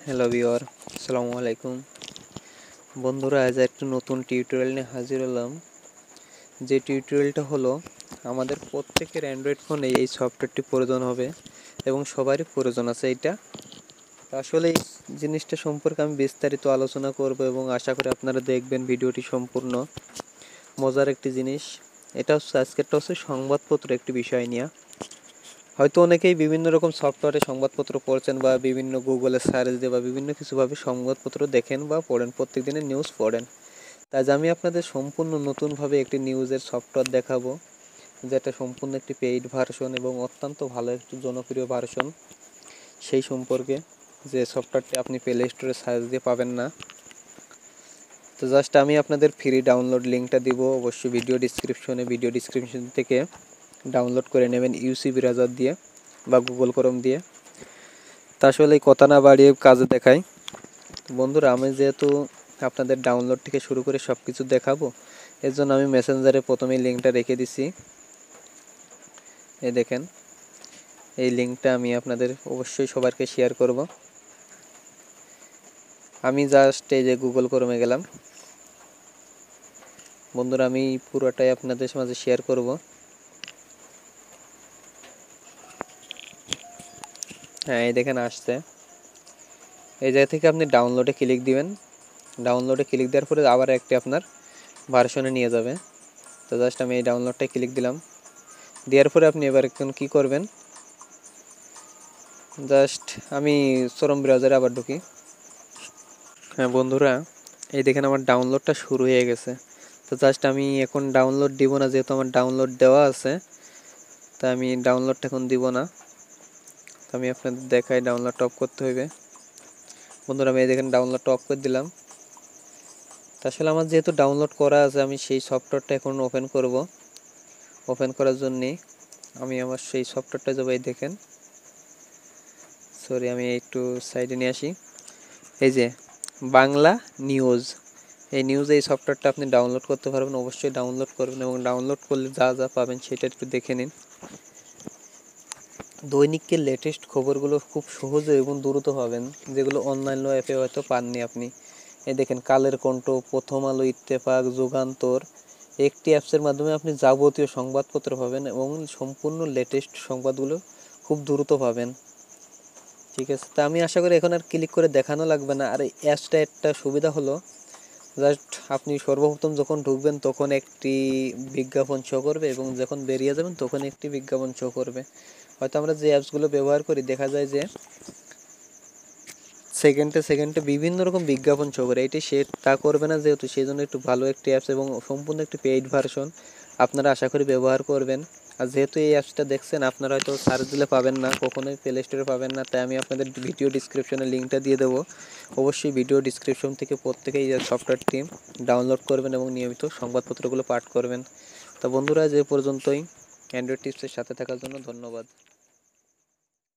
Hello viewer, আসসালামু আলাইকুম। বন্ধুরা, আজ একটা নতুন টিউটোরিয়াল নিয়ে হাজির হলাম। যে টিউটোরিয়ালটা হলো, আমাদের প্রত্যেকের অ্যান্ড্রয়েড ফোনে এই সফটওয়্যারটি প্রয়োজন হবে এবং সবারই প্রয়োজন আছে এইটা। তো আসলে এই জিনিসটা সম্পর্কে আমি বিস্তারিত আলোচনা করব এবং আশা করি আপনারা দেখবেন ভিডিওটি সম্পূর্ণ। মজার একটি জিনিস এটা হচ্ছে, আজকেরটা হচ্ছে সংবাদপত্র একটি বিষয় নিয়ে। হয়তো অনেকেই বিভিন্ন রকম সফটওয়্যারে সংবাদপত্র পড়ছেন বা বিভিন্ন গুগলে সার্চ দিয়ে বা বিভিন্ন কিছুভাবে সংবাদপত্র দেখেন বা পড়েন, প্রত্যেক দিনের নিউজ পড়েন। তাই আমি আপনাদের সম্পূর্ণ নতুনভাবে একটি নিউজের সফটওয়্যার দেখাবো, যেটা সম্পূর্ণ একটি পেইড ভার্সন এবং অত্যন্ত ভালো একটি জনপ্রিয় ভার্সন। সেই সম্পর্কে যে সফটওয়্যারটি আপনি প্লে স্টোরে সার্চ দিয়ে পাবেন না। তো জাস্ট আমি আপনাদের ফ্রি ডাউনলোড লিঙ্কটা দিব, অবশ্যই ভিডিও ডিসক্রিপশন থেকে ডাউনলোড করে নেবেন ইউসি ব্রাউজার দিয়ে বা গুগল ক্রোম দিয়ে। তা আসলে এই কথা না বাড়িয়ে কাজে দেখাই। বন্ধুরা, আমি যেহেতু আপনাদের ডাউনলোড থেকে শুরু করে সব কিছু দেখাবো, এর জন্য আমি মেসেঞ্জারে প্রথমেই লিঙ্কটা রেখে দিছি। এই দেখেন, এই লিঙ্কটা আমি আপনাদের অবশ্যই সবাইকে শেয়ার করব। আমি জাস্ট এই যে গুগল ক্রোমে গেলাম। বন্ধুরা, আমি পুরোটাই আপনাদের মাঝে শেয়ার করব। হ্যাঁ, এই দেখেন আসছে। এই জায়গা থেকে আপনি ডাউনলোডে ক্লিক দিবেন। ডাউনলোডে ক্লিক দেওয়ার পরে আবার একটি আপনার ভার্সনে নিয়ে যাবে। তো জাস্ট আমি এই ডাউনলোডটায় ক্লিক দিলাম। দেওয়ার পরে আপনি এবার এখন কী করবেন, জাস্ট আমি ক্রোম ব্রাউজারে আবার ঢুকি। হ্যাঁ বন্ধুরা, এই দেখেন আমার ডাউনলোডটা শুরু হয়ে গেছে। তো জাস্ট আমি এখন ডাউনলোড দিব না, যেহেতু আমার ডাউনলোড দেওয়া আছে, তাই আমি ডাউনলোডটা এখন দিব না। তো আমি আপনাদের দেখাই ডাউনলোডটা অফ করতে হবে। বন্ধুরা, আমি এই দেখেন ডাউনলোডটা অফ করে দিলাম। তা আসলে আমার যেহেতু ডাউনলোড করা আছে, আমি সেই সফটওয়্যারটা এখন ওপেন করব। ওপেন করার জন্যে আমি আমার সেই সফটওয়্যারটা যাবো। এই দেখেন, সরি আমি একটু সাইডে নিয়ে আসি। এই যে বাংলা নিউজ, এই সফটওয়্যারটা আপনি ডাউনলোড করতে পারবেন। অবশ্যই ডাউনলোড করবেন এবং ডাউনলোড করলে যা যা পাবেন সেটা একটু দেখে নিন। দৈনিকের লেটেস্ট খবরগুলো খুব সহজে এবং দ্রুত পাবেন, যেগুলো অনলাইন অ্যাপে হয়তো পাননি আপনি। এই দেখেন, কালের কণ্ঠ, প্রথম আলো, ইত্তেফাক, যুগান্তর, একটি অ্যাপসের মাধ্যমে আপনি যাবতীয় সংবাদপত্র পাবেন এবং সম্পূর্ণ লেটেস্ট সংবাদগুলো খুব দ্রুত পাবেন। ঠিক আছে, তা আমি আশা করি এখন আর ক্লিক করে দেখানো লাগবে না। আর এই অ্যাপসটা একটা সুবিধা হলো, জাস্ট আপনি সর্বপ্রথম যখন ঢুকবেন তখন একটি বিজ্ঞাপন শো করবে এবং যখন বেরিয়ে যাবেন তখন একটি বিজ্ঞাপন শো করবে। হয়তো আমরা যে অ্যাপসগুলো ব্যবহার করি, দেখা যায় যে সেকেন্ডে বিভিন্ন রকম বিজ্ঞাপন শো করে। এটি সে তা করবে না, যেহেতু সেই জন্য একটু ভালো একটি অ্যাপস এবং সম্পূর্ণ একটি পেইড ভার্সন আপনারা আশা করি ব্যবহার করবেন। আর যেহেতু এই অ্যাপসটা দেখছেন, আপনারা হয়তো সার্চ দিলে পাবেন না, কখনোই প্লে স্টোরে পাবেন না, তাই আমি আপনাদের ভিডিও ডিসক্রিপশনে লিঙ্কটা দিয়ে দেবো। অবশ্যই ভিডিও ডিসক্রিপশন থেকে প্রত্যেকেই এই সফটওয়্যারটি ডাউনলোড করবেন এবং নিয়মিত সংবাদপত্রগুলো পাঠ করবেন। তো বন্ধুরা, যে পর্যন্তই। অ্যান্ড্রয়েড টিপসের সাথে থাকার জন্য ধন্যবাদ।